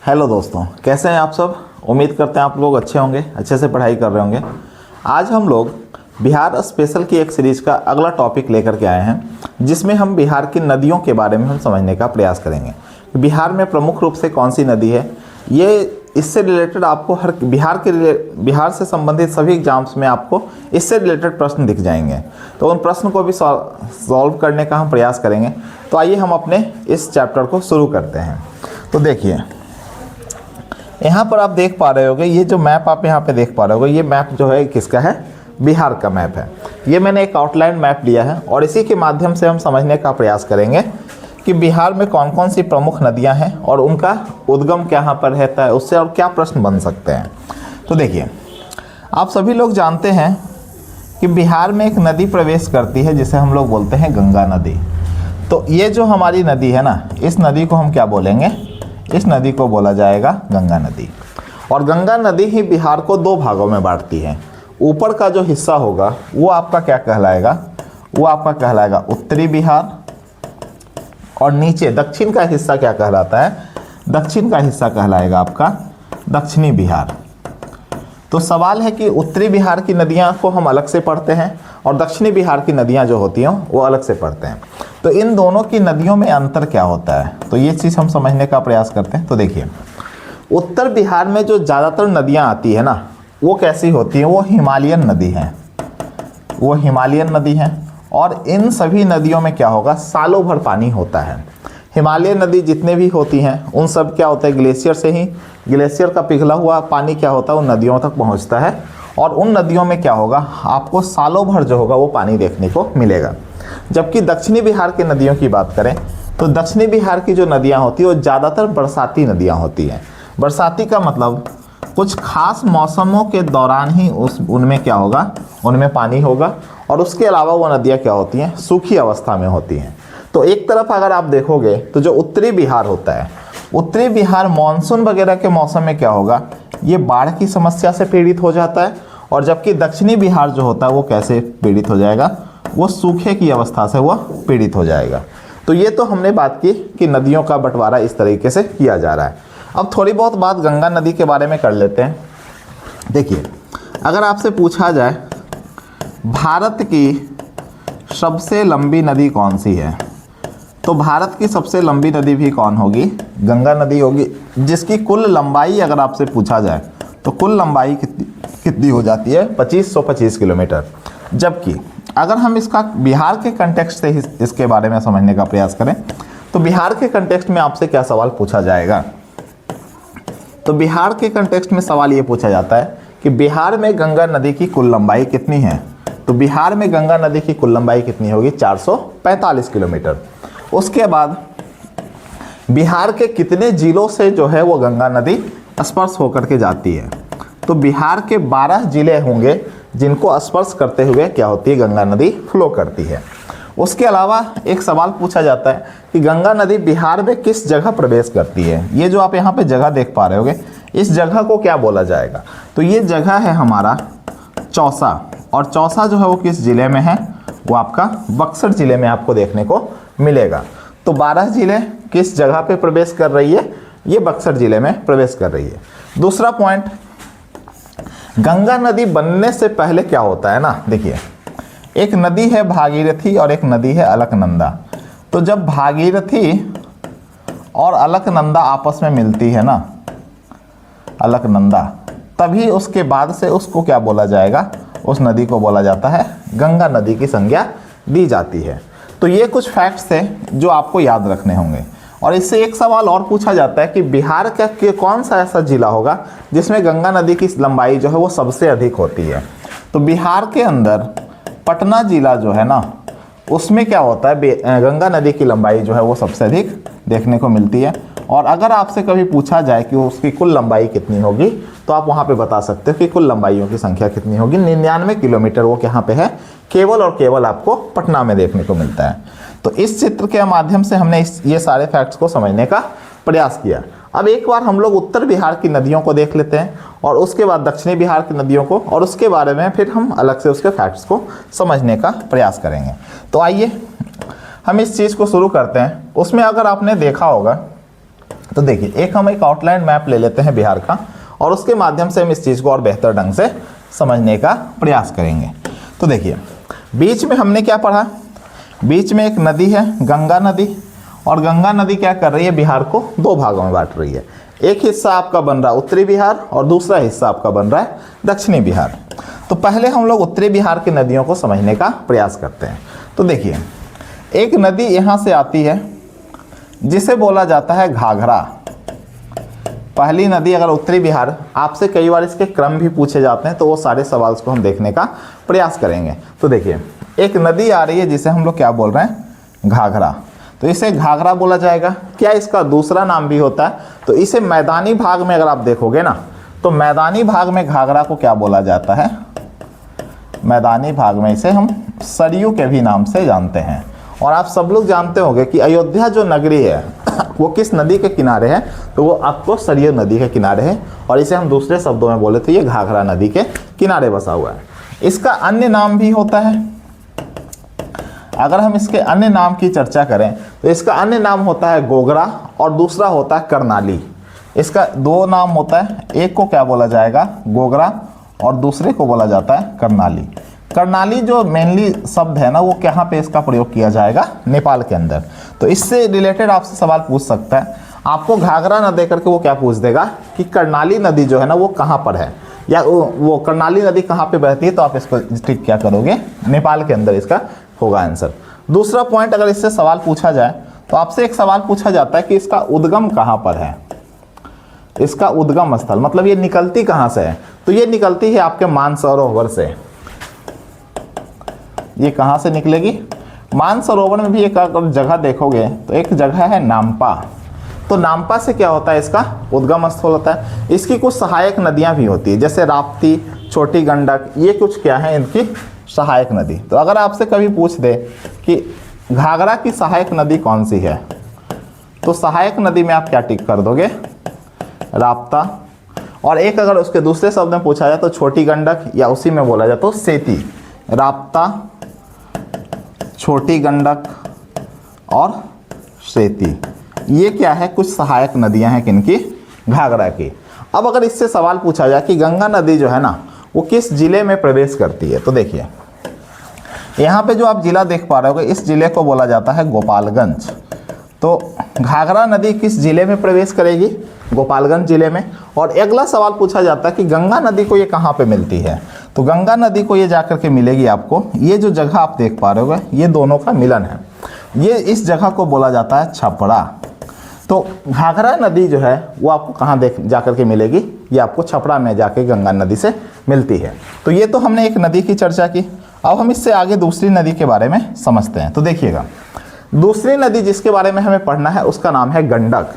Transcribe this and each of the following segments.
Hello दोस्तों, कैसे हैं आप सब। उम्मीद करते हैं आप लोग अच्छे होंगे, अच्छे से पढ़ाई कर रहे होंगे। आज हम लोग बिहार स्पेशल की एक सीरीज़ का अगला टॉपिक लेकर के आए हैं, जिसमें हम बिहार की नदियों के बारे में हम समझने का प्रयास करेंगे। बिहार में प्रमुख रूप से कौन सी नदी है, ये इससे रिलेटेड आपको हर बिहार से संबंधित सभी एग्जाम्स में आपको इससे रिलेटेड प्रश्न दिख जाएंगे। तो उन प्रश्न को भी सॉल्व करने का हम प्रयास करेंगे। तो आइए हम अपने इस चैप्टर को शुरू करते हैं। तो देखिए, यहाँ पर आप देख पा रहे होगे, ये जो मैप आप यहाँ पे देख पा रहे होगे, ये मैप जो है किसका है, बिहार का मैप है। ये मैंने एक आउटलाइन मैप लिया है और इसी के माध्यम से हम समझने का प्रयास करेंगे कि बिहार में कौन कौन सी प्रमुख नदियाँ हैं और उनका उद्गम कहाँ पर रहता है, उससे और क्या प्रश्न बन सकते हैं। तो देखिए, आप सभी लोग जानते हैं कि बिहार में एक नदी प्रवेश करती है जिसे हम लोग बोलते हैं गंगा नदी। तो ये जो हमारी नदी है ना, इस नदी को हम क्या बोलेंगे, इस नदी को बोला जाएगा गंगा नदी। और गंगा नदी ही बिहार को दो भागों में बांटती है। ऊपर का जो हिस्सा होगा वो आपका क्या कहलाएगा, वो आपका कहलाएगा उत्तरी बिहार, और नीचे दक्षिण का हिस्सा क्या कहलाता है, दक्षिण का हिस्सा कहलाएगा आपका दक्षिणी बिहार। तो सवाल है कि उत्तरी बिहार की नदियां को हम अलग से पढ़ते हैं और दक्षिणी बिहार की नदियां जो होती हैं वो अलग से पढ़ते हैं। तो इन दोनों की नदियों में अंतर क्या होता है, तो ये चीज़ हम समझने का प्रयास करते हैं। तो देखिए, उत्तर बिहार में जो ज़्यादातर नदियां आती है ना, वो कैसी होती हैं, वो हिमालयन नदी हैं, वो हिमालयन नदी हैं। और इन सभी नदियों में क्या होगा, सालों भर पानी होता है। हिमालयन नदी जितने भी होती हैं उन सब क्या होता है, ग्लेशियर से ही, ग्लेशियर का पिघला हुआ पानी क्या होता है उन नदियों तक पहुंचता है। और उन नदियों में क्या होगा, आपको सालों भर जो होगा वो पानी देखने को मिलेगा। जबकि दक्षिणी बिहार की नदियों की बात करें तो दक्षिणी बिहार की जो नदियाँ होती हैं वो ज़्यादातर बरसाती नदियाँ होती हैं। बरसाती का मतलब कुछ खास मौसमों के दौरान ही उनमें क्या होगा, उनमें पानी होगा। और उसके अलावा वो नदियाँ क्या होती हैं, सूखी अवस्था में होती हैं। तो एक तरफ अगर आप देखोगे तो जो उत्तरी बिहार होता है, उत्तरी बिहार मानसून वगैरह के मौसम में क्या होगा, ये बाढ़ की समस्या से पीड़ित हो जाता है। और जबकि दक्षिणी बिहार जो होता है वो कैसे पीड़ित हो जाएगा, वो सूखे की अवस्था से वो पीड़ित हो जाएगा। तो ये तो हमने बात की कि नदियों का बंटवारा इस तरीके से किया जा रहा है। अब थोड़ी बहुत बात गंगा नदी के बारे में कर लेते हैं। देखिए, अगर आपसे पूछा जाए भारत की सबसे लंबी नदी कौन सी है, तो भारत की सबसे लंबी नदी भी कौन होगी, गंगा नदी होगी, जिसकी कुल लंबाई अगर आपसे पूछा जाए तो कुल लंबाई कितनी हो जाती है, 2525 किलोमीटर। जबकि अगर हम इसका बिहार के कंटेक्स्ट से इसके बारे में समझने का प्रयास करें तो बिहार के कंटेक्स्ट में आपसे क्या सवाल पूछा जाएगा, तो बिहार के कंटेक्स्ट में सवाल ये पूछा जाता है कि बिहार में गंगा नदी की कुल लंबाई कितनी है। तो बिहार में गंगा नदी की कुल लंबाई कितनी होगी, 445 किलोमीटर। उसके बाद बिहार के कितने जिलों से जो है वो गंगा नदी स्पर्श होकर के जाती है, तो बिहार के 12 जिले होंगे जिनको स्पर्श करते हुए क्या होती है, गंगा नदी फ्लो करती है। उसके अलावा एक सवाल पूछा जाता है कि गंगा नदी बिहार में किस जगह प्रवेश करती है। ये जो आप यहाँ पे जगह देख पा रहे होगे, इस जगह को क्या बोला जाएगा, तो ये जगह है हमारा चौसा। और चौसा जो है वो किस जिले में है, वो आपका बक्सर जिले में आपको देखने को मिलेगा। तो 12 जिले किस जगह पे प्रवेश कर रही है, ये बक्सर जिले में प्रवेश कर रही है। दूसरा पॉइंट, गंगा नदी बनने से पहले क्या होता है ना, देखिए, एक नदी है भागीरथी और एक नदी है अलकनंदा। तो जब भागीरथी और अलकनंदा आपस में मिलती है ना, अलकनंदा, तभी उसके बाद से उसको क्या बोला जाएगा, उस नदी को बोला जाता है गंगा नदी की संज्ञा दी जाती है। तो ये कुछ फैक्ट्स थे जो आपको याद रखने होंगे। और इससे एक सवाल और पूछा जाता है कि बिहार का कौन सा ऐसा जिला होगा जिसमें गंगा नदी की लंबाई जो है वो सबसे अधिक होती है। तो बिहार के अंदर पटना जिला जो है ना, उसमें क्या होता है, गंगा नदी की लंबाई जो है वो सबसे अधिक देखने को मिलती है। और अगर आपसे कभी पूछा जाए कि उसकी कुल लंबाई कितनी होगी, तो आप वहाँ पे बता सकते हो कि कुल लंबाइयों की संख्या कितनी होगी, 99 किलोमीटर वो यहाँ पे है, केवल और केवल आपको पटना में देखने को मिलता है। तो इस चित्र के माध्यम से हमने ये सारे फैक्ट्स को समझने का प्रयास किया। अब एक बार हम लोग उत्तर बिहार की नदियों को देख लेते हैं और उसके बाद दक्षिणी बिहार की नदियों को, और उसके बारे में फिर हम अलग से उसके फैक्ट्स को समझने का प्रयास करेंगे। तो आइए हम इस चीज़ को शुरू करते हैं। उसमें अगर आपने देखा होगा तो देखिए, एक हम एक आउटलाइन मैप ले लेते हैं बिहार का, और उसके माध्यम से हम इस चीज़ को और बेहतर ढंग से समझने का प्रयास करेंगे। तो देखिए, बीच में हमने क्या पढ़ा, बीच में एक नदी है गंगा नदी, और गंगा नदी क्या कर रही है, बिहार को दो भागों में बांट रही है। एक हिस्सा आपका बन रहा है उत्तरी बिहार और दूसरा हिस्सा आपका बन रहा है दक्षिणी बिहार। तो पहले हम लोग उत्तरी बिहार की नदियों को समझने का प्रयास करते हैं। तो देखिए, एक नदी यहाँ से आती है जिसे बोला जाता है घाघरा। पहली नदी अगर उत्तरी बिहार, आपसे कई बार इसके क्रम भी पूछे जाते हैं, तो वो सारे सवाल को हम देखने का प्रयास करेंगे। तो देखिए, एक नदी आ रही है जिसे हम लोग क्या बोल रहे हैं, घाघरा। तो इसे घाघरा बोला जाएगा। क्या इसका दूसरा नाम भी होता है? तो इसे मैदानी भाग में अगर आप देखोगे ना, तो मैदानी भाग में घाघरा को क्या बोला जाता है, मैदानी भाग में इसे हम सरयू के भी नाम से जानते हैं। और आप सब लोग जानते होंगे कि अयोध्या जो नगरी है वो किस नदी के किनारे है, तो वो आपको सरयू नदी के किनारे है, और इसे हम दूसरे शब्दों में बोले तो ये घाघरा नदी के किनारे बसा हुआ है। इसका अन्य नाम भी होता है, अगर हम इसके अन्य नाम की चर्चा करें तो इसका अन्य नाम होता है गोगरा और दूसरा होता है करनाली। इसका दो नाम होता है, एक को क्या बोला जाएगा, गोगरा, और दूसरे को बोला जाता है करनाली। करनाली जो मेनली शब्द है ना, वो कहाँ पे इसका प्रयोग किया जाएगा, नेपाल के अंदर। तो इससे रिलेटेड आपसे सवाल पूछ सकता है, आपको घाघरा न दे करके वो क्या पूछ देगा कि करनाली नदी जो है ना वो कहाँ पर है, या वो करनाली नदी कहाँ पे बहती है, तो आप इसको टिक क्या करोगे, नेपाल के अंदर इसका होगा आंसर। दूसरा पॉइंट, अगर इससे सवाल पूछा जाए तो आपसे एक सवाल पूछा जाता है कि इसका उद्गम कहाँ पर है, इसका उद्गम स्थल, मतलब ये निकलती कहाँ से है। तो ये निकलती है आपके मानसरोवर से। ये कहाँ से निकलेगी, मानसरोवर में भी एक अगर जगह देखोगे तो एक जगह है नामपा। तो नामपा से क्या होता है, इसका उद्गम स्थल होता है। इसकी कुछ सहायक नदियाँ भी होती है, जैसे राप्ती, छोटी गंडक, ये कुछ क्या है इनकी सहायक नदी। तो अगर आपसे कभी पूछ दे कि घाघरा की सहायक नदी कौन सी है, तो सहायक नदी में आप क्या टिक कर दोगे, राप्ता। और एक अगर उसके दूसरे शब्द में पूछा जाए तो छोटी गंडक, या उसी में बोला जाए तो सेती। राप्ता, छोटी गंडक और सेती, ये क्या है, कुछ सहायक नदियां हैं किनकी, घाघरा की। अब अगर इससे सवाल पूछा जाए कि गंगा नदी जो है ना वो किस जिले में प्रवेश करती है, तो देखिए यहाँ पे जो आप जिला देख पा रहे होगे, इस जिले को बोला जाता है गोपालगंज। तो घाघरा नदी किस जिले में प्रवेश करेगी, गोपालगंज जिले में। और अगला सवाल पूछा जाता है कि गंगा नदी को ये कहाँ पे मिलती है, तो गंगा नदी को ये जाकर के मिलेगी आपको, ये जो जगह आप देख पा रहे होगे ये दोनों का मिलन है, ये इस जगह को बोला जाता है छपरा। तो घाघरा नदी जो है वो आपको कहाँ जाकर के मिलेगी, ये आपको छपरा में जाके गंगा नदी से मिलती है। तो ये तो हमने एक नदी की चर्चा की। अब हम इससे आगे दूसरी नदी के बारे में समझते हैं। तो देखिएगा, दूसरी नदी जिसके बारे में हमें पढ़ना है उसका नाम है गंडक।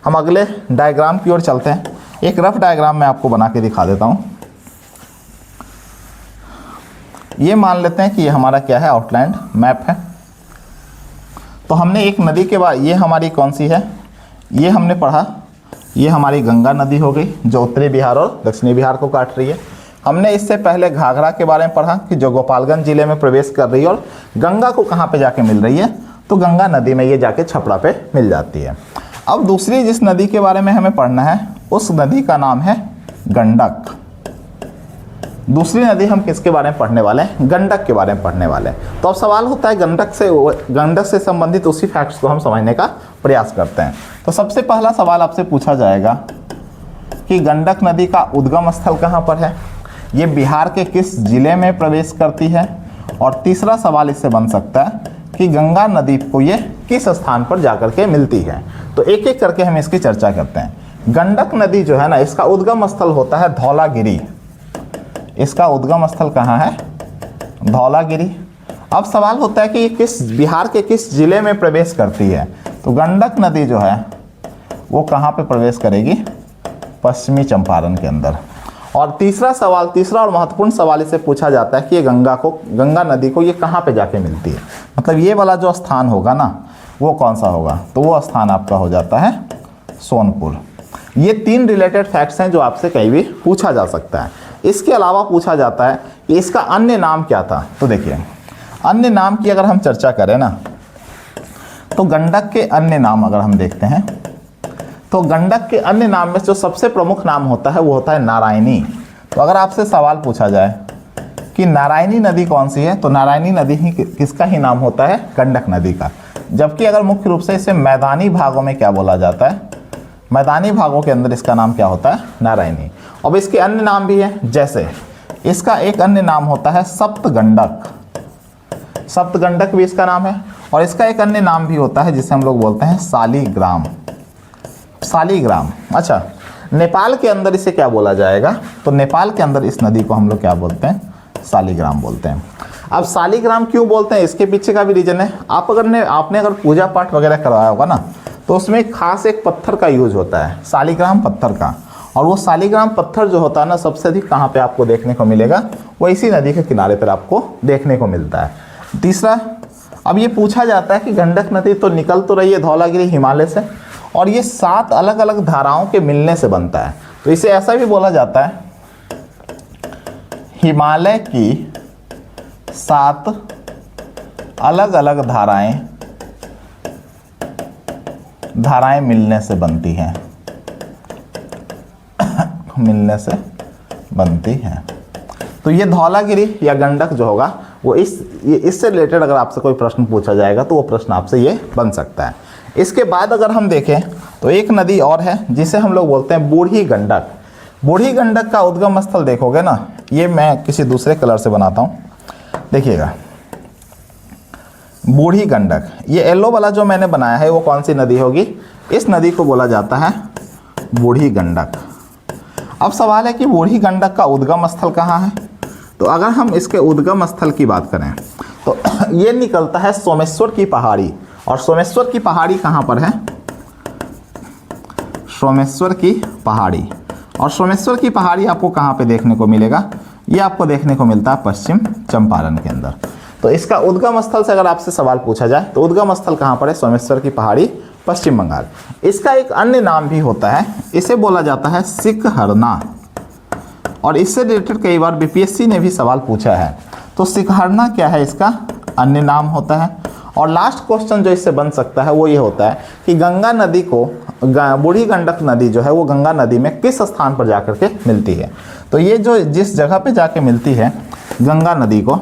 हम अगले डायग्राम की ओर चलते हैं। एक रफ डायग्राम मैं आपको बना के दिखा देता हूँ। ये मान लेते हैं कि ये हमारा क्या है, आउटलाइन मैप है। तो हमने एक नदी के बाद, ये हमारी कौन सी है, ये हमने पढ़ा, ये हमारी गंगा नदी हो गई जो उत्तरी बिहार और दक्षिणी बिहार को काट रही है। हमने इससे पहले घाघरा के बारे में पढ़ा कि जो गोपालगंज जिले में प्रवेश कर रही है, और गंगा को कहाँ पे जाके मिल रही है, तो गंगा नदी में ये जाके छपरा पे मिल जाती है। अब दूसरी जिस नदी के बारे में हमें पढ़ना है उस नदी का नाम है गंडक। दूसरी नदी हम किसके बारे में पढ़ने वाले हैं, गंडक के बारे में पढ़ने वाले हैं। तो अब सवाल होता है गंडक से संबंधित उसी फैक्ट्स को हम समझने का प्रयास करते हैं। तो सबसे पहला सवाल आपसे पूछा जाएगा कि गंडक नदी का उद्गम स्थल कहाँ पर है, ये बिहार के किस जिले में प्रवेश करती है, और तीसरा सवाल इससे बन सकता है कि गंगा नदी को ये किस स्थान पर जाकर के मिलती है। तो एक एक करके हम इसकी चर्चा करते हैं। गंडक नदी जो है ना, इसका उद्गम स्थल होता है धौलागिरी। इसका उद्गम स्थल कहाँ है, धौलागिरी। अब सवाल होता है कि ये किस बिहार के किस जिले में प्रवेश करती है, तो गंडक नदी जो है वो कहाँ पे प्रवेश करेगी, पश्चिमी चंपारण के अंदर। और तीसरा और महत्वपूर्ण सवाल इससे पूछा जाता है कि ये गंगा नदी को ये कहाँ पे जाके मिलती है, मतलब ये वाला जो स्थान होगा ना वो कौन सा होगा, तो वो स्थान आपका हो जाता है सोनपुर। ये तीन रिलेटेड फैक्ट्स हैं जो आपसे कहीं भी पूछा जा सकता है। इसके अलावा पूछा जाता है कि इसका अन्य नाम क्या था। तो देखिए, अन्य नाम की अगर हम चर्चा करें ना, तो गंडक के अन्य नाम अगर हम देखते हैं तो गंडक के अन्य नाम में जो सबसे प्रमुख नाम होता है वो होता है नारायणी। तो अगर आपसे सवाल पूछा जाए कि नारायणी नदी कौन सी है, तो नारायणी नदी ही किसका ही नाम होता है, गंडक नदी का। जबकि अगर मुख्य रूप से इसे मैदानी भागों में क्या बोला जाता है, मैदानी भागों के अंदर इसका नाम क्या होता है, नारायणी। अब इसके अन्य नाम भी हैं, जैसे इसका एक अन्य नाम होता है सप्तगंडक, सप्तगंडक भी इसका नाम है। और इसका एक अन्य नाम भी होता है जिसे हम लोग बोलते हैं शालिग्राम, शालिग्राम। अच्छा, नेपाल के अंदर इसे क्या बोला जाएगा, तो नेपाल के अंदर इस नदी को हम लोग क्या बोलते हैं, शालिग्राम बोलते हैं। अब शालिग्राम क्यों बोलते हैं, इसके पीछे का भी रीजन है। आपने अगर पूजा पाठ वगैरह करवाया होगा ना, तो उसमें खास एक पत्थर का यूज होता है, शालिग्राम पत्थर का। और वो शालिग्राम पत्थर जो होता है ना, सबसे अधिक कहाँ पे आपको देखने को मिलेगा, वो इसी नदी के किनारे पर आपको देखने को मिलता है। तीसरा, अब ये पूछा जाता है कि गंडक नदी तो निकल तो रही है धौलागिरी हिमालय से, और ये 7 अलग अलग धाराओं के मिलने से बनता है। तो इसे ऐसा भी बोला जाता है, हिमालय की 7 अलग अलग धाराएं मिलने से बनती हैं, मिलने से बनती हैं। तो ये धौलागिरी या गंडक जो होगा वो इससे रिलेटेड अगर आपसे कोई प्रश्न पूछा जाएगा तो वो प्रश्न आपसे ये बन सकता है। इसके बाद अगर हम देखें तो एक नदी और है जिसे हम लोग बोलते हैं बूढ़ी गंडक। बूढ़ी गंडक का उद्गम स्थल देखोगे ना, ये मैं किसी दूसरे कलर से बनाता हूँ, देखिएगा बूढ़ी गंडक, ये येलो वाला जो मैंने बनाया है वो कौन सी नदी होगी, इस नदी को बोला जाता है बूढ़ी गंडक। अब सवाल है कि बूढ़ी गंडक का उद्गम स्थल कहाँ है, तो अगर हम इसके उद्गम स्थल की बात करें तो ये निकलता है सोमेश्वर की पहाड़ी। और सोमेश्वर की पहाड़ी कहाँ पर है, सोमेश्वर की पहाड़ी। और सोमेश्वर की पहाड़ी आपको कहाँ पे देखने को मिलेगा, ये आपको देखने को मिलता है पश्चिम चंपारण के अंदर। तो इसका उद्गम स्थल से अगर आपसे सवाल पूछा जाए तो उद्गम स्थल कहाँ पर है, सोमेश्वर की पहाड़ी, पश्चिम बंगाल। इसका एक अन्य नाम भी होता है, इसे बोला जाता है सिकहरना। और इससे रिलेटेड कई बार बीपीएससी ने भी सवाल पूछा है। तो सिकहरना क्या है, इसका अन्य नाम होता है। और लास्ट क्वेश्चन जो इससे बन सकता है वो ये होता है कि गंगा नदी को, बूढ़ी गंडक नदी जो है वो गंगा नदी में किस स्थान पर जाकर के मिलती है। तो ये जो जिस जगह पे जाके मिलती है गंगा नदी को,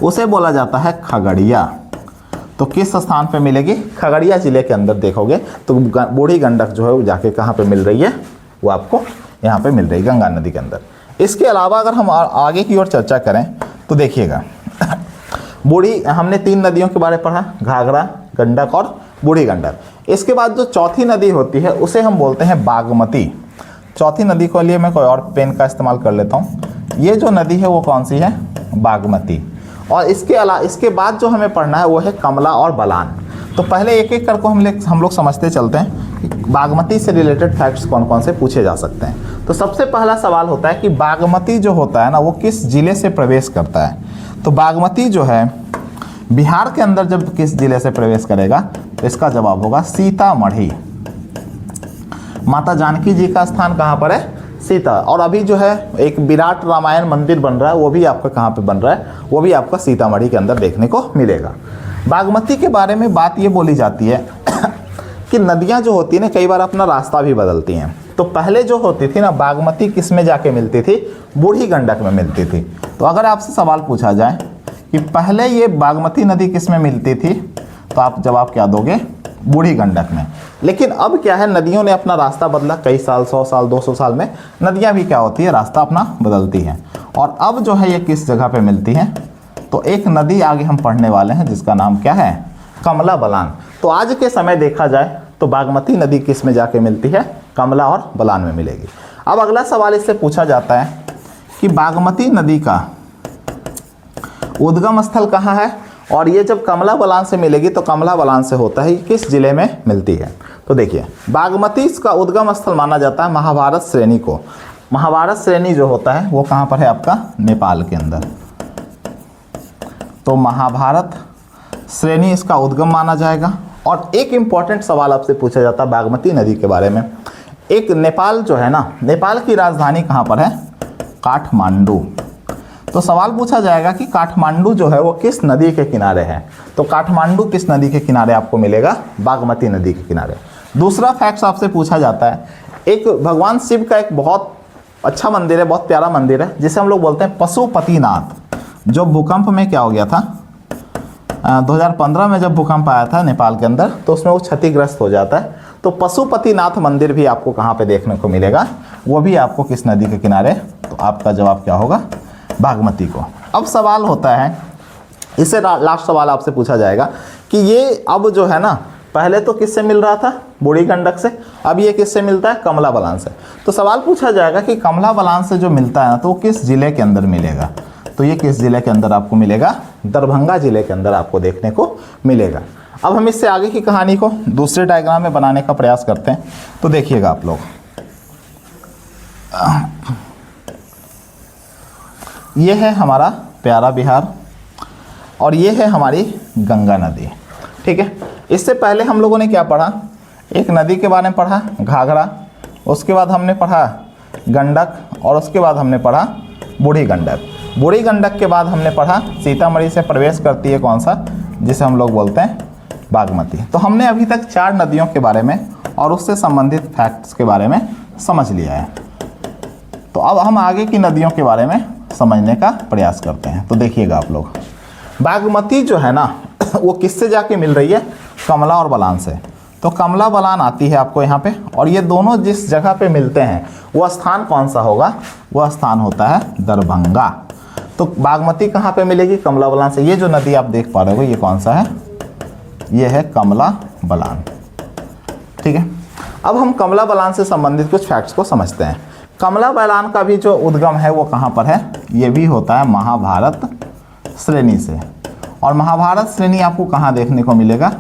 उसे बोला जाता है खगड़िया। तो किस स्थान पे मिलेगी, खगड़िया जिले के अंदर देखोगे तो बूढ़ी गंडक जो है वो जाके कहाँ पे मिल रही है, वो आपको यहाँ पे मिल रही है गंगा नदी के अंदर। इसके अलावा अगर हम आगे की ओर चर्चा करें तो देखिएगा बूढ़ी, हमने 3 नदियों के बारे में पढ़ा, घाघरा, गंडक और बूढ़ी गंडक। इसके बाद जो चौथी नदी होती है उसे हम बोलते हैं बागमती। चौथी नदी के लिए मैं कोई और पेन का इस्तेमाल कर लेता हूँ। ये जो नदी है वो कौन सी है, बागमती। और इसके बाद जो हमें पढ़ना है वो है कमला और बलान। तो पहले एक एक करके हम लोग समझते चलते हैं कि बागमती से रिलेटेड फैक्ट्स कौन कौन से पूछे जा सकते हैं। तो सबसे पहला सवाल होता है कि बागमती जो होता है ना वो किस जिले से प्रवेश करता है। तो बागमती जो है बिहार के अंदर जब किस जिले से प्रवेश करेगा, तो इसका जवाब होगा सीतामढ़ी। माता जानकी जी का स्थान कहाँ पर है, सीता। और अभी जो है एक विराट रामायण मंदिर बन रहा है, वो भी आपका कहाँ पे बन रहा है, वो भी आपका सीतामढ़ी के अंदर देखने को मिलेगा। बागमती के बारे में बात ये बोली जाती है कि नदियाँ जो होती है ना कई बार अपना रास्ता भी बदलती हैं। तो पहले जो होती थी ना बागमती किस में जाके मिलती थी, बूढ़ी गंडक में मिलती थी। तो अगर आपसे सवाल पूछा जाए कि पहले ये बागमती नदी किस में मिलती थी, तो आप जवाब क्या दोगे, बूढ़ी गंडक में। लेकिन अब क्या है, नदियों ने अपना रास्ता बदला, कई साल, 100 साल, 200 साल में नदियाँ भी क्या होती है, रास्ता अपना बदलती हैं। और अब जो है ये किस जगह पे मिलती हैं, तो एक नदी आगे हम पढ़ने वाले हैं जिसका नाम क्या है, कमला बलान। तो आज के समय देखा जाए तो बागमती नदी किस में जाके मिलती है, कमला और बलान में मिलेगी। अब अगला सवाल इससे पूछा जाता है कि बागमती नदी का उद्गम स्थल कहाँ है, और ये जब कमला बलान से मिलेगी तो कमला बलान से होता है किस जिले में मिलती है। तो देखिए बागमती इसका उद्गम स्थल माना जाता है महाभारत श्रेणी को। महाभारत श्रेणी जो होता है वो कहाँ पर है आपका, नेपाल के अंदर। तो महाभारत श्रेणी इसका उद्गम माना जाएगा। और एक इम्पॉर्टेंट सवाल आपसे पूछा जाता है बागमती नदी के बारे में। एक नेपाल जो है ना, नेपाल की राजधानी कहाँ पर है, काठमांडू। तो सवाल पूछा जाएगा कि काठमांडू जो है वो किस नदी के किनारे है। तो काठमांडू किस नदी के किनारे आपको मिलेगा, बागमती नदी के किनारे। दूसरा फैक्ट आपसे पूछा जाता है, एक भगवान शिव का एक बहुत अच्छा मंदिर है, बहुत प्यारा मंदिर है, जिसे हम लोग बोलते हैं पशुपतिनाथ, जो भूकंप में क्या हो गया था 2015 में जब भूकंप आया था नेपाल के अंदर, तो उसमें वो क्षतिग्रस्त हो जाता है। तो पशुपतिनाथ मंदिर भी आपको कहाँ पे देखने को मिलेगा, वो भी आपको किस नदी के किनारे, तो आपका जवाब क्या होगा, बागमती को। अब सवाल होता है, इससे लास्ट सवाल आपसे पूछा जाएगा कि ये अब जो है ना, पहले तो किससे मिल रहा था, बूढ़ी गंडक से, अब ये किससे मिलता है, कमला बलान से। तो सवाल पूछा जाएगा कि कमला बलान से जो मिलता है ना, तो वो किस जिले के अंदर मिलेगा, तो ये किस जिले के अंदर आपको मिलेगा, दरभंगा जिले के अंदर आपको देखने को मिलेगा। अब हम इससे आगे की कहानी को दूसरे डायग्राम में बनाने का प्रयास करते हैं। तो देखिएगा आप लोग, ये है हमारा प्यारा बिहार और ये है हमारी गंगा नदी, ठीक है। इससे पहले हम लोगों ने क्या पढ़ा, एक नदी के बारे में पढ़ा घाघरा, उसके बाद हमने पढ़ा गंडक, और उसके बाद हमने पढ़ा बूढ़ी गंडक। बूढ़ी गंडक के बाद हमने पढ़ा सीतामढ़ी से प्रवेश करती है कौन सा, जिसे हम लोग बोलते हैं बागमती। तो हमने अभी तक 4 नदियों के बारे में और उससे संबंधित फैक्ट्स के बारे में समझ लिया है। तो अब हम आगे की नदियों के बारे में समझने का प्रयास करते हैं। तो देखिएगा आप लोग, बागमती जो है ना वो किससे जाके मिल रही है, कमला और बलान से। तो कमला बलान आती है आपको यहाँ पे, और ये दोनों जिस जगह पे मिलते हैं वो स्थान कौन सा होगा, वो स्थान होता है दरभंगा। तो बागमती कहाँ पे मिलेगी, कमला बलान से। ये जो नदी आप देख पा रहे हो ये कौन सा है, ये है कमला बलान, ठीक है। अब हम कमला बलान से संबंधित कुछ फैक्ट्स को समझते हैं। कमला बलान का भी जो उद्गम है वो कहाँ पर है, ये भी होता है महाभारत श्रेणी से। और महाभारत श्रेणी आपको कहाँ देखने को मिलेगा,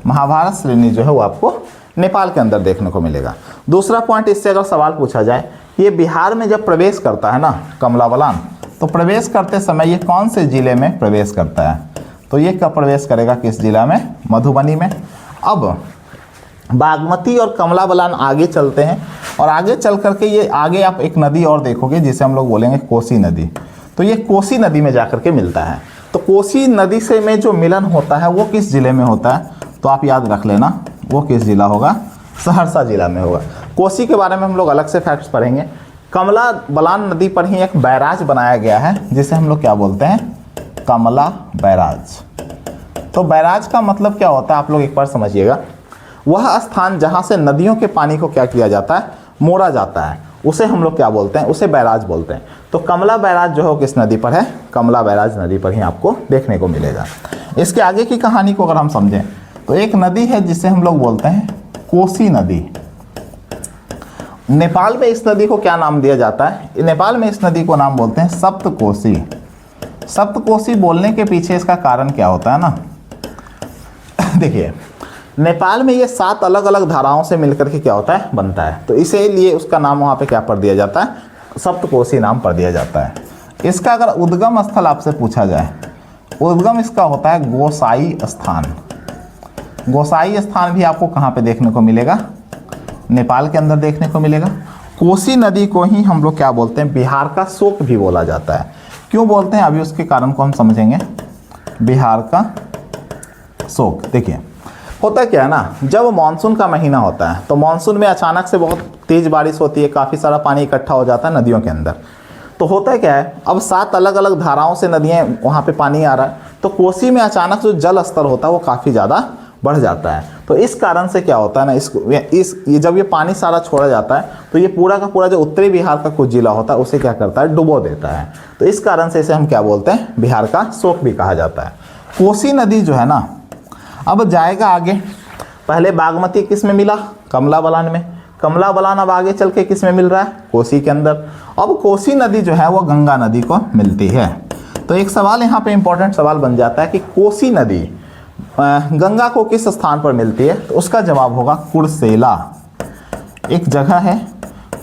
महाभारत श्रेणी जो है वो आपको नेपाल के अंदर देखने को मिलेगा। दूसरा पॉइंट, इससे अगर सवाल पूछा जाए, ये बिहार में जब प्रवेश करता है ना कमला बलान, तो प्रवेश करते समय ये कौन से जिले में प्रवेश करता है, तो ये कब प्रवेश करेगा, किस जिला में, मधुबनी में। अब बागमती और कमला बलान आगे चलते हैं, और आगे चल करके ये आगे आप एक नदी और देखोगे जिसे हम लोग बोलेंगे कोसी नदी। तो ये कोसी नदी में जाकर के मिलता है। तो कोसी नदी से में जो मिलन होता है वो किस जिले में होता है, तो आप याद रख लेना वो किस जिला होगा, सहरसा जिला में होगा। कोसी के बारे में हम लोग अलग से फैक्ट्स पढ़ेंगे। कमला बलान नदी पर ही एक बैराज बनाया गया है जिसे हम लोग क्या बोलते हैं, कमला बैराज। तो बैराज का मतलब क्या होता है आप लोग एक बार समझिएगा, वह स्थान जहाँ से नदियों के पानी को क्या किया जाता है, मोड़ा जाता है, उसे हम लोग क्या बोलते हैं, उसे बैराज बोलते हैं। तो कमला बैराज जो है किस नदी पर है, कमला बैराज नदी पर ही आपको देखने को मिलेगा। इसके आगे की कहानी को अगर हम समझें तो एक नदी है जिसे हम लोग बोलते हैं कोसी नदी। नेपाल में इस नदी को क्या नाम दिया जाता है, नेपाल में इस नदी को नाम बोलते हैं सप्तकोसी। सप्तकोसी बोलने के पीछे इसका कारण क्या होता है ना, देखिए नेपाल में ये 7 अलग अलग धाराओं से मिलकर के क्या होता है, बनता है। तो इसीलिए उसका नाम वहाँ पे क्या पड़ दिया जाता है, सप्तकोसी नाम पड़ दिया जाता है। इसका अगर उद्गम स्थल आपसे पूछा जाए, उद्गम इसका होता है गोसाई स्थान। गोसाई स्थान भी आपको कहाँ पे देखने को मिलेगा, नेपाल के अंदर देखने को मिलेगा। कोसी नदी को ही हम लोग क्या बोलते हैं, बिहार का शोक भी बोला जाता है। क्यों बोलते हैं, अभी उसके कारण को हम समझेंगे। बिहार का शोक, देखिए होता क्या है ना, जब मानसून का महीना होता है तो मानसून में अचानक से बहुत तेज़ बारिश होती है, काफ़ी सारा पानी इकट्ठा हो जाता है नदियों के अंदर। तो होता क्या है, अब 7 अलग अलग धाराओं से नदियाँ वहाँ पे पानी आ रहा है, तो कोसी में अचानक जो जल स्तर होता है वो काफ़ी ज़्यादा बढ़ जाता है। तो इस कारण से क्या होता है ना, जब ये पानी सारा छोड़ा जाता है तो ये पूरा का पूरा जो उत्तरी बिहार का कुछ जिला होता है उसे क्या करता है, डुबो देता है। तो इस कारण से इसे हम क्या बोलते हैं, बिहार का शोक भी कहा जाता है। कोसी नदी जो है ना अब जाएगा आगे, पहले बागमती किस में मिला, कमला बलान में। कमला बलान अब आगे चल के किस में मिल रहा है, कोसी के अंदर। अब कोसी नदी जो है वो गंगा नदी को मिलती है। तो एक सवाल यहाँ पे इंपॉर्टेंट सवाल बन जाता है कि कोसी नदी गंगा को किस स्थान पर मिलती है, तो उसका जवाब होगा कुर्सेला। एक जगह है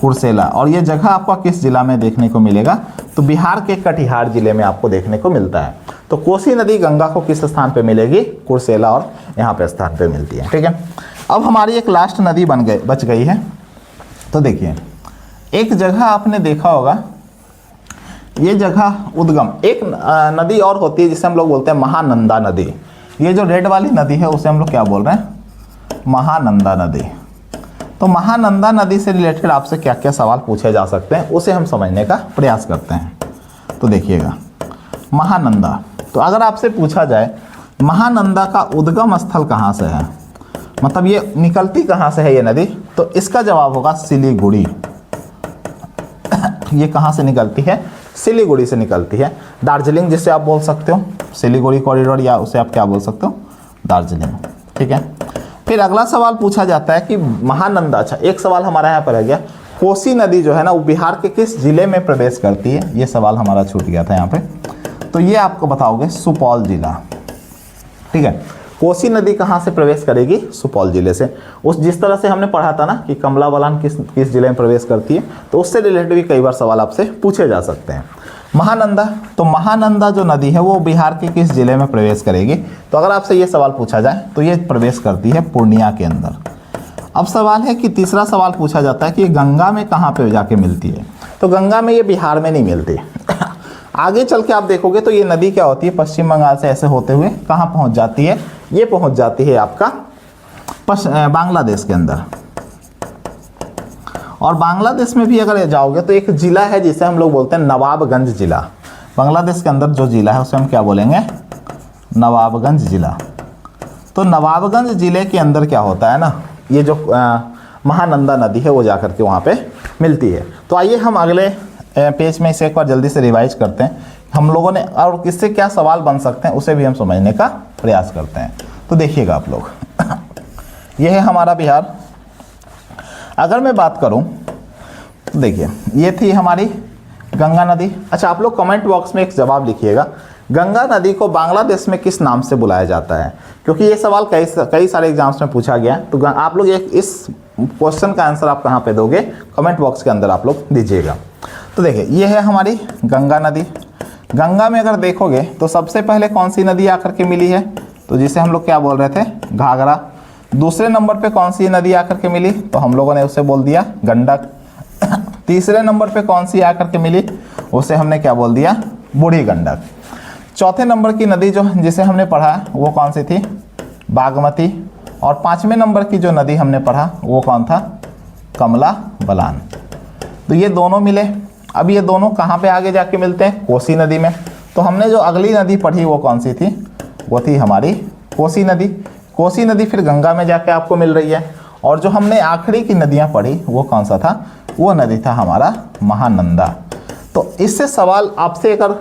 कुर्सेला, और ये जगह आपका किस जिला में देखने को मिलेगा, तो बिहार के कटिहार जिले में आपको देखने को मिलता है। तो कोसी नदी गंगा को किस स्थान पे मिलेगी, कुर्सेला और यहाँ पे स्थान पे मिलती है, ठीक है। अब हमारी एक लास्ट नदी बच गई है। तो देखिए एक जगह आपने देखा होगा, ये जगह उद्गम एक नदी और होती है जिसे हम लोग बोलते हैं महानंदा नदी। ये जो रेड वाली नदी है उसे हम लोग क्या बोल रहे हैं, महानंदा नदी। तो महानंदा नदी से रिलेटेड आपसे क्या क्या सवाल पूछे जा सकते हैं उसे हम समझने का प्रयास करते हैं। तो देखिएगा, महानंदा, तो अगर आपसे पूछा जाए महानंदा का उद्गम स्थल कहाँ से है, मतलब ये निकलती कहाँ से है ये नदी, तो इसका जवाब होगा सिलीगुड़ी। ये कहाँ से निकलती है? सिलीगुड़ी से निकलती है। दार्जिलिंग जिसे आप बोल सकते हो, सिलीगुड़ी कॉरिडोर, या उसे आप क्या बोल सकते हो? दार्जिलिंग। ठीक है। फिर अगला सवाल पूछा जाता है कि महानंदा, अच्छा एक सवाल हमारा यहाँ पर रह गया, कोसी नदी जो है ना वो बिहार के किस जिले में प्रवेश करती है? ये सवाल हमारा छूट गया था यहाँ पे। तो ये आपको बताओगे सुपौल जिला। ठीक है, कोसी नदी कहाँ से प्रवेश करेगी? सुपौल जिले से। उस जिस तरह से हमने पढ़ा था ना कि कमला बलान किस जिले में प्रवेश करती है, तो उससे रिलेटेड भी कई बार सवाल आपसे पूछे जा सकते हैं। महानंदा, तो महानंदा जो नदी है वो बिहार के किस जिले में प्रवेश करेगी? तो अगर आपसे ये सवाल पूछा जाए तो ये प्रवेश करती है पूर्णिया के अंदर। अब सवाल है कि तीसरा सवाल पूछा जाता है कि गंगा में कहाँ पे जाके मिलती है? तो गंगा में ये बिहार में नहीं मिलती। आगे चल के आप देखोगे तो ये नदी क्या होती है, पश्चिम बंगाल से ऐसे होते हुए कहाँ पहुँच जाती है? ये पहुँच जाती है आपका बांग्लादेश के अंदर। और बांग्लादेश में भी अगर जाओगे तो एक जिला है जिसे हम लोग बोलते हैं नवाबगंज जिला। बांग्लादेश के अंदर जो जिला है उसे हम क्या बोलेंगे? नवाबगंज जिला। तो नवाबगंज जिले के अंदर क्या होता है ना, ये जो महानंदा नदी है वो जाकर के वहाँ पे मिलती है। तो आइए हम अगले पेज में इसे एक बार जल्दी से रिवाइज करते हैं, हम लोगों ने और किससे क्या सवाल बन सकते हैं उसे भी हम समझने का प्रयास करते हैं। तो देखिएगा आप लोग, यह है हमारा बिहार। अगर मैं बात करूं तो देखिए ये थी हमारी गंगा नदी। अच्छा आप लोग कमेंट बॉक्स में एक जवाब लिखिएगा, गंगा नदी को बांग्लादेश में किस नाम से बुलाया जाता है? क्योंकि ये सवाल कई सारे एग्जाम्स में पूछा गया। तो आप लोग इस क्वेश्चन का आंसर आप कहाँ पे दोगे? कमेंट बॉक्स के अंदर आप लोग दीजिएगा। तो देखिए ये है हमारी गंगा नदी। गंगा में अगर देखोगे तो सबसे पहले कौन सी नदी आकर के मिली है? तो जिसे हम लोग क्या बोल रहे थे? घाघरा। दूसरे नंबर पे कौन सी नदी आकर के मिली? तो हम लोगों ने उसे बोल दिया गंडक। तीसरे नंबर पे कौन सी आकर के मिली? उसे हमने क्या बोल दिया? बूढ़ी गंडक। चौथे नंबर की नदी जो जिसे हमने पढ़ा वो कौन सी थी? बागमती। और पांचवें नंबर की जो नदी हमने पढ़ा वो कौन था? कमला बलान। तो ये दोनों मिले। अब ये दोनों कहाँ पे आगे जाके मिलते हैं? कोसी नदी में। तो हमने जो अगली नदी पढ़ी वो कौन सी थी? वो थी हमारी कोसी नदी। कोसी नदी फिर गंगा में जाके आपको मिल रही है। और जो हमने आखिरी की नदियाँ पढ़ी वो कौन सा था? वो नदी था हमारा महानंदा। तो इससे सवाल आपसे अगर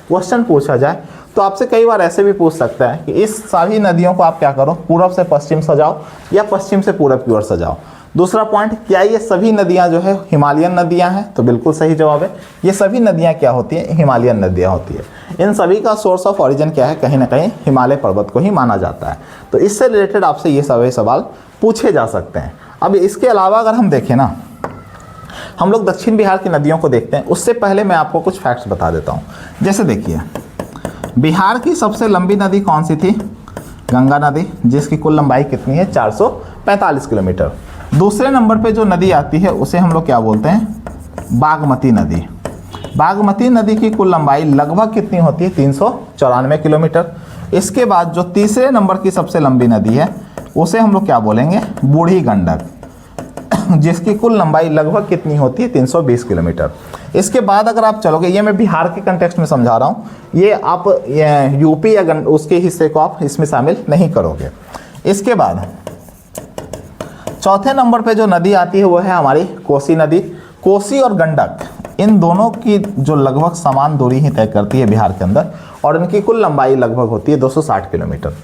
क्वेश्चन पूछा जाए तो आपसे कई बार ऐसे भी पूछ सकता है कि इस सभी नदियों को आप क्या करो? पूर्व से पश्चिम सजाओ या पश्चिम से पूरब की ओर सजाओ। दूसरा पॉइंट, क्या ये सभी नदियां जो है हिमालयन नदियां हैं? तो बिल्कुल सही जवाब है, ये सभी नदियां क्या होती हैं? हिमालयन नदियां होती है। इन सभी का सोर्स ऑफ ओरिजिन क्या है? कहीं ना कहीं हिमालय पर्वत को ही माना जाता है। तो इससे रिलेटेड आपसे ये सभी सवाल पूछे जा सकते हैं। अब इसके अलावा अगर हम देखें ना, हम लोग दक्षिण बिहार की नदियों को देखते हैं, उससे पहले मैं आपको कुछ फैक्ट्स बता देता हूँ। जैसे देखिए, बिहार की सबसे लंबी नदी कौन सी थी? गंगा नदी, जिसकी कुल लंबाई कितनी है? 445 किलोमीटर। दूसरे नंबर पे जो नदी आती है उसे हम लोग क्या बोलते हैं? बागमती नदी। बागमती नदी की कुल लंबाई लगभग कितनी होती है? 394 किलोमीटर। इसके बाद जो तीसरे नंबर की सबसे लंबी नदी है उसे हम लोग क्या बोलेंगे? बूढ़ी गंडक, जिसकी कुल लंबाई लगभग कितनी होती है? 320 किलोमीटर। इसके बाद अगर आप चलोगे, ये मैं बिहार के कंटेक्स्ट में समझा रहा हूँ, ये आप यूपी या उसके हिस्से को आप इसमें शामिल नहीं करोगे। इसके बाद चौथे नंबर पे जो नदी आती है वो है हमारी कोसी नदी। कोसी और गंडक इन दोनों की जो लगभग समान दूरी ही तय करती है बिहार के अंदर, और इनकी कुल लंबाई लगभग होती है 260 किलोमीटर।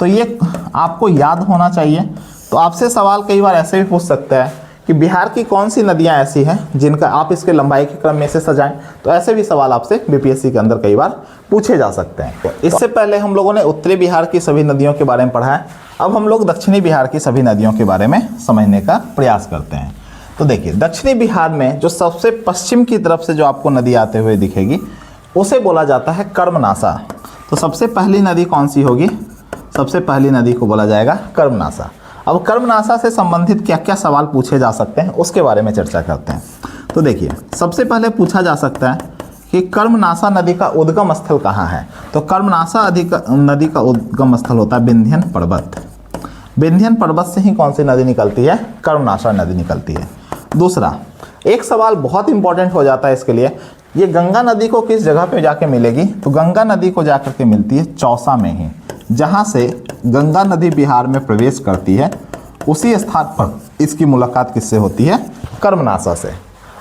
तो ये आपको याद होना चाहिए। तो आपसे सवाल कई बार ऐसे भी पूछ सकता है कि बिहार की कौन सी नदियां ऐसी हैं जिनका आप इसके लंबाई के क्रम में से सजाएं। तो ऐसे भी सवाल आपसे बीपीएससी के अंदर कई बार पूछे जा सकते हैं। तो इससे पहले हम लोगों ने उत्तरी बिहार की सभी नदियों के बारे में पढ़ा है। अब हम लोग दक्षिणी बिहार की सभी नदियों के बारे में समझने का प्रयास करते हैं। तो देखिए, दक्षिणी बिहार में जो सबसे पश्चिम की तरफ से जो आपको नदी आते हुए दिखेगी उसे बोला जाता है कर्मनासा। तो सबसे पहली नदी कौन सी होगी? सबसे पहली नदी को बोला जाएगा कर्मनासा। अब कर्मनासा से संबंधित क्या क्या सवाल पूछे जा सकते हैं उसके बारे में चर्चा करते हैं। तो देखिए, सबसे पहले पूछा जा सकता है कि कर्मनासा नदी का उद्गम स्थल कहाँ है? तो कर्मनासा नदी का उद्गम स्थल होता है विंध्यन पर्वत। विंध्यन पर्वत से ही कौन सी नदी निकलती है? कर्मनाशा नदी निकलती है। दूसरा, एक सवाल बहुत इंपॉर्टेंट हो जाता है इसके लिए, ये गंगा नदी को किस जगह पे जाके मिलेगी? तो गंगा नदी को जाकर के मिलती है चौसा में ही, जहाँ से गंगा नदी बिहार में प्रवेश करती है उसी स्थान पर इसकी मुलाकात किससे होती है? कर्मनाशा से।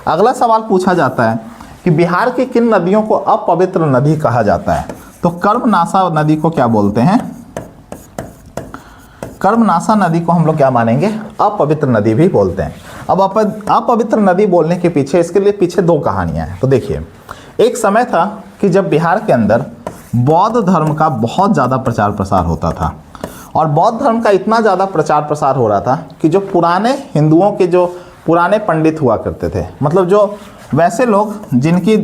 अगला सवाल पूछा जाता है कि बिहार की किन नदियों को अपवित्र नदी कहा जाता है? तो कर्मनाशा नदी को क्या बोलते हैं? कर्मनाशा नदी को हम लोग क्या मानेंगे? अपवित्र नदी भी बोलते हैं। अब अपवित्र नदी बोलने के पीछे, इसके लिए पीछे दो कहानियां हैं। तो देखिए, एक समय था कि जब बिहार के अंदर बौद्ध धर्म का बहुत ज़्यादा प्रचार प्रसार होता था, और बौद्ध धर्म का इतना ज़्यादा प्रचार प्रसार हो रहा था कि जो पुराने हिंदुओं के जो पुराने पंडित हुआ करते थे, मतलब जो वैसे लोग जिनकी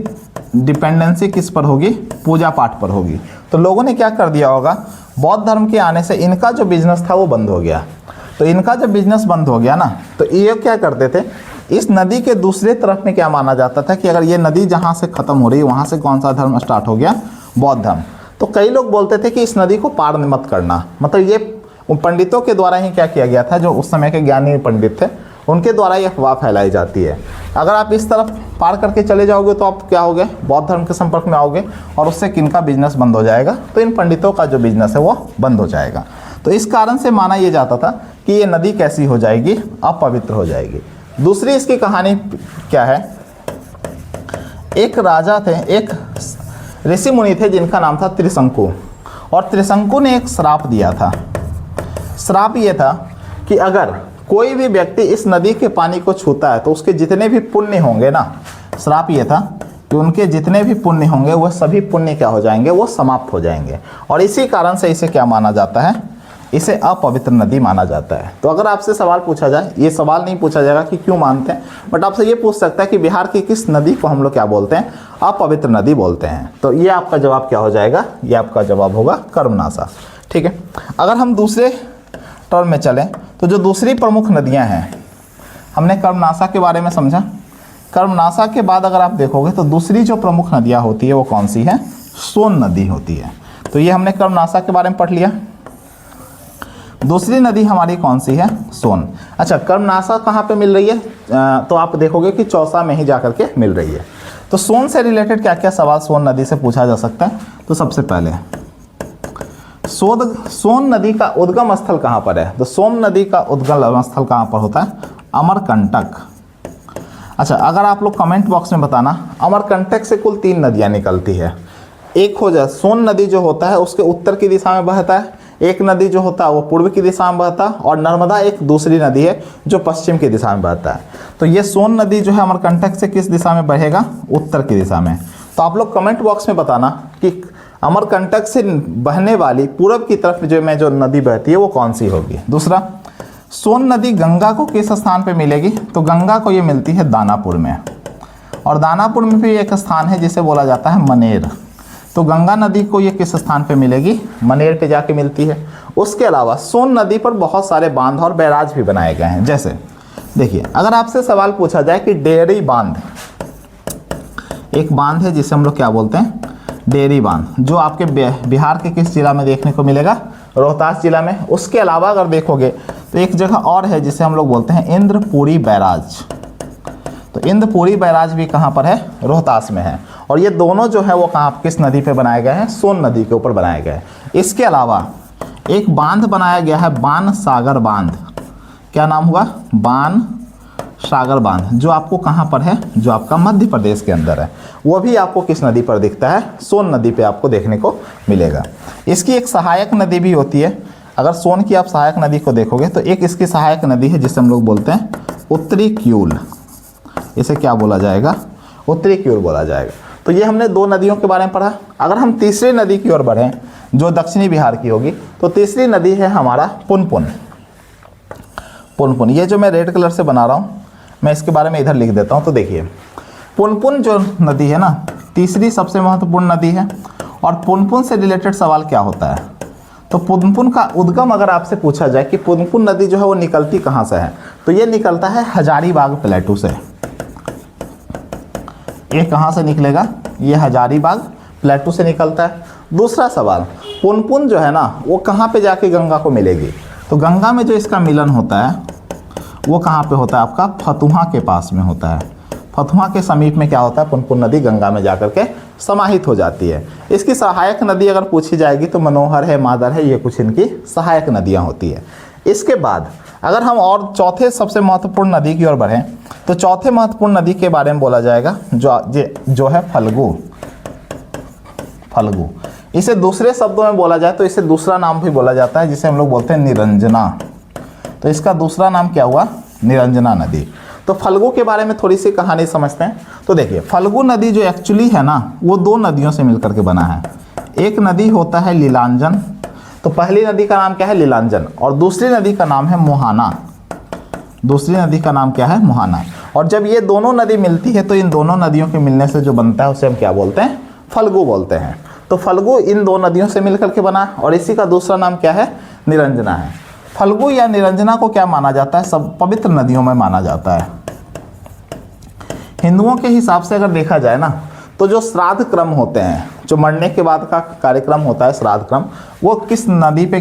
डिपेंडेंसी किस पर होगी? पूजा पाठ पर होगी, तो लोगों ने क्या कर दिया होगा, बौद्ध धर्म के आने से इनका जो बिजनेस था वो बंद हो गया। तो इनका जब बिजनेस बंद हो गया ना, तो ये क्या करते थे, इस नदी के दूसरे तरफ में क्या माना जाता था कि अगर ये नदी जहाँ से ख़त्म हो रही है वहाँ से कौन सा धर्म स्टार्ट हो गया? बौद्ध धर्म। तो कई लोग बोलते थे कि इस नदी को पार मत करना, मतलब ये उन पंडितों के द्वारा ही क्या किया गया था, जो उस समय के ज्ञानी पंडित थे उनके द्वारा ये अफवाह फैलाई जाती है। अगर आप इस तरफ पार करके चले जाओगे तो आप क्या होगे? बौद्ध धर्म के संपर्क में आओगे, और उससे किनका बिजनेस बंद हो जाएगा? तो इन पंडितों का जो बिजनेस है वो बंद हो जाएगा। तो इस कारण से माना यह जाता था कि ये नदी कैसी हो जाएगी? अपवित्र हो जाएगी। दूसरी इसकी कहानी क्या है, एक राजा थे, एक ऋषि मुनि थे जिनका नाम था त्रिशंकु, और त्रिशंकु ने एक श्राप दिया था। श्राप ये था कि अगर कोई भी व्यक्ति इस नदी के पानी को छूता है तो उसके जितने भी पुण्य होंगे ना, श्राप ये था कि उनके जितने भी पुण्य होंगे वह सभी पुण्य क्या हो जाएंगे? वो समाप्त हो जाएंगे। और इसी कारण से इसे क्या माना जाता है? इसे अपवित्र नदी माना जाता है। तो अगर आपसे सवाल पूछा जाए, ये सवाल नहीं पूछा जाएगा कि क्यों मानते हैं, बट आपसे ये पूछ सकता है कि बिहार की किस नदी को हम लोग क्या बोलते हैं? अपवित्र नदी बोलते हैं। तो ये आपका जवाब क्या हो जाएगा? ये आपका जवाब होगा कर्मनाशा। ठीक है। अगर हम दूसरे टर्म में चलें तो जो दूसरी प्रमुख नदियां हैं, हमने कर्मनाशा के बारे में समझा। कर्मनाशा के बाद अगर आप देखोगे तो दूसरी जो प्रमुख नदियां होती है वो कौन सी है? सोन नदी होती है। तो ये हमने कर्मनाशा के बारे में पढ़ लिया। दूसरी नदी हमारी कौन सी है? सोन। अच्छा, कर्मनाशा कहाँ पे मिल रही है? तो आप देखोगे कि चौसा में ही जाकर के मिल रही है। तो सोन से रिलेटेड क्या क्या सवाल सोन नदी से पूछा जा सकता है? तो सबसे पहले सोन नदी का उद्गम स्थल कहाँ पर है? तो सोन नदी का उद्गम स्थल कहाँ पर होता है? अमरकंटक। अच्छा, अगर आप लोग कमेंट बॉक्स में बताना, अमरकंटक से कुल 3 नदियाँ निकलती है। एक हो जाए सोन नदी जो होता है उसके उत्तर की दिशा में बहता है, एक नदी जो होता है वो पूर्व की दिशा में बहता है, और नर्मदा एक दूसरी नदी है जो पश्चिम की दिशा में बहता है। तो ये सोन नदी जो है अमरकंटक से किस दिशा में बहेगा? उत्तर की दिशा में। तो आप लोग कमेंट बॉक्स में बताना कि अमरकंटक से बहने वाली पूर्व की तरफ जो नदी बहती है वो कौन सी होगी। दूसरा, सोन नदी गंगा को किस स्थान पे मिलेगी? तो गंगा को ये मिलती है दानापुर में, और दानापुर में भी एक स्थान है जिसे बोला जाता है मनेर। तो गंगा नदी को ये किस स्थान पे मिलेगी? मनेर पे जाके मिलती है। उसके अलावा सोन नदी पर बहुत सारे बांध और बैराज भी बनाए गए हैं। जैसे देखिए, अगर आपसे सवाल पूछा जाए कि डेयरी बांध, एक बांध है जिसे हम लोग क्या बोलते हैं? डेयरी बांध, जो आपके बिहार के किस जिला में देखने को मिलेगा? रोहतास जिला में। उसके अलावा अगर देखोगे तो एक जगह और है जिसे हम लोग बोलते हैं इंद्रपुरी बैराज। तो इंद्रपुरी बैराज भी कहाँ पर है? रोहतास में है। और ये दोनों जो है वो कहाँ, किस नदी पे बनाए गए हैं? सोन नदी के ऊपर बनाए गए हैं। इसके अलावा एक बांध बनाया गया है, बाण सागर बांध। क्या नाम हुआ? बाण सागर बांध, जो आपको कहाँ पर है? जो आपका मध्य प्रदेश के अंदर है। वो भी आपको किस नदी पर दिखता है? सोन नदी पे आपको देखने को मिलेगा। इसकी एक सहायक नदी भी होती है। अगर सोन की आप सहायक नदी को देखोगे तो एक इसकी सहायक नदी है जिसे हम लोग बोलते हैं उत्तरी क्यूल। इसे क्या बोला जाएगा? उत्तरी क्यूल बोला जाएगा। तो ये हमने 2 नदियों के बारे में पढ़ा। अगर हम तीसरी नदी की ओर बढ़ें जो दक्षिणी बिहार की होगी, तो तीसरी नदी है हमारा पुनपुन। पुनपुन, ये जो मैं रेड कलर से बना रहा हूँ, मैं इसके बारे में इधर लिख देता हूँ। तो देखिए, पुनपुन जो नदी है ना, तीसरी सबसे महत्वपूर्ण नदी है। और पुनपुन से रिलेटेड सवाल क्या होता है? तो पुनपुन का उद्गम अगर आपसे पूछा जाए कि पुनपुन नदी जो है वो निकलती कहाँ से है, तो ये निकलता है हजारीबाग प्लेटू से। ये कहाँ से निकलेगा? ये हजारीबाग प्लेटू से निकलता है। दूसरा सवाल, पुनपुन जो है ना वो कहाँ पे जाके गंगा को मिलेगी? तो गंगा में जो इसका मिलन होता है वो कहाँ पे होता है, आपका फतुहा के पास में होता है। फतुहा के समीप में क्या होता है, पुनपुन नदी गंगा में जाकर के समाहित हो जाती है। इसकी सहायक नदी अगर पूछी जाएगी तो मनोहर है, मादर है, ये कुछ इनकी सहायक नदियाँ होती है। इसके बाद अगर हम और चौथे सबसे महत्वपूर्ण नदी की ओर बढ़ें तो चौथे महत्वपूर्ण नदी के बारे में बोला जाएगा जो है फल्गु। फल्गु, इसे दूसरे शब्दों में बोला जाए तो इसे दूसरा नाम भी बोला जाता है जिसे हम लोग बोलते हैं निरंजना। तो इसका दूसरा नाम क्या हुआ, निरंजना नदी। तो फल्गु के बारे में थोड़ी सी कहानी समझते हैं। तो देखिए फल्गु नदी जो एक्चुअली है ना वो दो नदियों से मिलकर के बना है। एक नदी होता है लीलांजन, तो पहली नदी का नाम क्या है, लीलांजन, और दूसरी नदी का नाम है मोहाना। दूसरी नदी का नाम क्या है, मोहाना। और जब ये दोनों नदी मिलती है तो इन दोनों नदियों के मिलने से जो बनता है उसे हम क्या बोलते हैं, फल्गु बोलते हैं। तो फल्गु इन दो नदियों से मिलकर के बना और इसी का दूसरा नाम क्या है, निरंजना है। फल्गु या निरंजना को क्या माना जाता है, सब पवित्र नदियों में माना जाता है। हिंदुओं के हिसाब से अगर देखा जाए ना तो जो श्राद्ध क्रम होते हैं, जो मरने के बाद का कार्यक्रम होता है श्राद्ध क्रम, वो किस नदी पे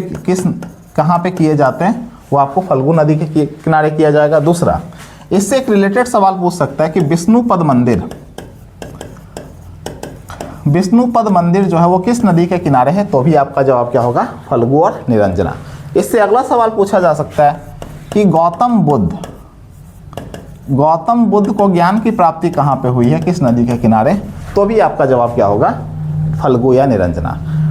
कहाँ पे किए जाते हैं, वो आपको फल्गु नदी के किनारे किया जाएगा। दूसरा, इससे एक रिलेटेड सवाल पूछ सकता है कि विष्णुपद मंदिर जो है वो किस नदी के किनारे है, तो भी आपका जवाब क्या होगा, फल्गु और निरंजना। इससे अगला सवाल पूछा जा सकता है कि गौतम बुद्ध को ज्ञान की प्राप्ति कहाँ पे हुई है, किस नदी के किनारे, तो भी आपका जवाब क्या होगा, फल्गु या निरंजना।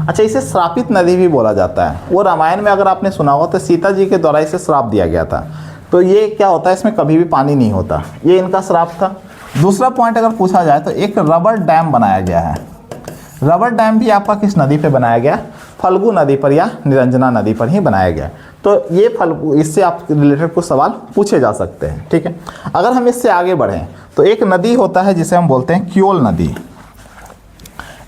अच्छा, इसे श्रापित नदी भी बोला जाता है। वो रामायण में अगर आपने सुना होगा तो सीता जी के द्वारा इसे श्राप दिया गया था। तो ये क्या होता है, इसमें कभी भी पानी नहीं होता, ये इनका श्राप था। दूसरा पॉइंट अगर पूछा जाए तो एक रबर डैम बनाया गया है। रबर डैम भी आपका किस नदी पे बनाया गया, फल्गु नदी पर या निरंजना नदी पर ही बनाया गया। तो ये फल्गु, इससे आप रिलेटेड कुछ सवाल पूछे जा सकते हैं, ठीक है। अगर हम इससे आगे बढ़ें तो एक नदी होता है जिसे हम बोलते हैं क्योल नदी।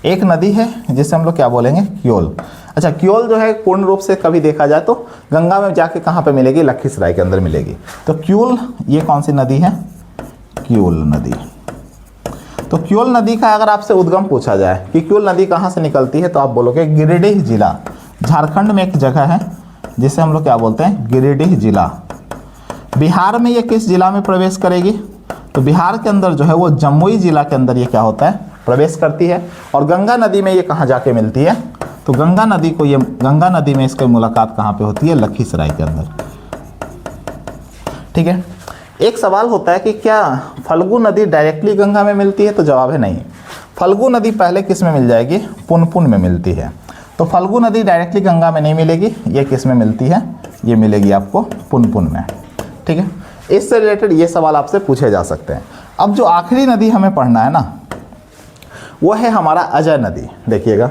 एक नदी है जिसे हम लोग क्या बोलेंगे, क्योल। अच्छा, क्योल जो है पूर्ण रूप से कभी देखा जाए तो गंगा में जाके कहाँ पे मिलेगी, लखीसराय के अंदर मिलेगी। तो क्योल, ये कौन सी नदी है, क्योल नदी। तो क्योल नदी का अगर आपसे उद्गम पूछा जाए कि क्योल नदी कहाँ से निकलती है, तो आप बोलोगे गिरिडीह जिला, झारखंड में एक जगह है जिसे हम लोग क्या बोलते हैं, गिरिडीह जिला। बिहार में ये किस जिला में प्रवेश करेगी, तो बिहार के अंदर जो है वो जमुई जिला के अंदर ये क्या होता है, प्रवेश करती है। और गंगा नदी में ये कहाँ जाके मिलती है, तो गंगा नदी में इसकी मुलाकात कहाँ पे होती है, लखीसराय के अंदर, ठीक है। एक सवाल होता है कि क्या फल्गु नदी डायरेक्टली गंगा में मिलती है, तो जवाब है नहीं। फल्गु नदी पहले किस में मिल जाएगी, पुनपुन में मिलती है। तो फल्गु नदी डायरेक्टली गंगा में नहीं मिलेगी, ये किस में मिलती है, ये मिलेगी आपको पुनपुन में, ठीक है। इससे रिलेटेड ये सवाल आपसे पूछे जा सकते हैं। अब जो आखिरी नदी हमें पढ़ना है ना वो है हमारा अजय नदी। देखिएगा,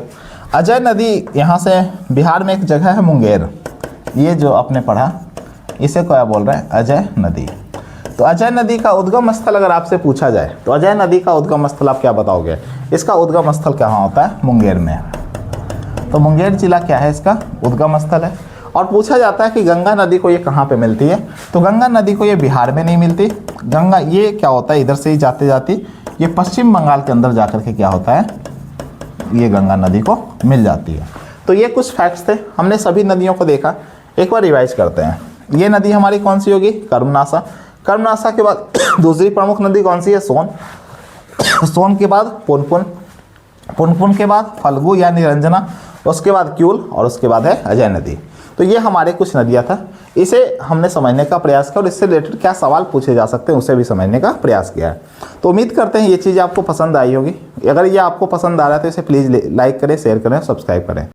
अजय नदी यहाँ से बिहार में एक जगह है मुंगेर, ये जो आपने पढ़ा इसे क्या बोल रहे हैं, अजय नदी। तो अजय नदी का उद्गम स्थल अगर आपसे पूछा जाए तो अजय नदी का उद्गम स्थल आप क्या बताओगे, इसका उद्गम स्थल कहाँ होता है, मुंगेर में। तो मुंगेर जिला क्या है, इसका उद्गम स्थल है। और पूछा जाता है कि गंगा नदी को ये कहाँ पे मिलती है, तो गंगा नदी को ये बिहार में नहीं मिलती। गंगा ये क्या होता है, इधर से ही जाते जाती ये पश्चिम बंगाल के अंदर जाकर के क्या होता है, ये गंगा नदी को मिल जाती है। तो ये कुछ फैक्ट्स थे, हमने सभी नदियों को देखा। एक बार रिवाइज करते हैं। ये नदी हमारी कौन सी होगी, कर्मनाशा। कर्मनाशा के बाद दूसरी प्रमुख नदी कौन सी है, सोन। सोन के बाद पुनपुन, पुनपुन के बाद फल्गु या निरंजना, उसके बाद क्यूल और उसके बाद है अजय नदी। तो ये हमारे कुछ नदियाँ था, इसे हमने समझने का प्रयास किया और इससे रिलेटेड क्या सवाल पूछे जा सकते हैं उसे भी समझने का प्रयास किया है। तो उम्मीद करते हैं ये चीज़ आपको पसंद आई होगी। अगर ये आपको पसंद आ रहा है तो इसे प्लीज़ लाइक करें, शेयर करें, सब्सक्राइब करें।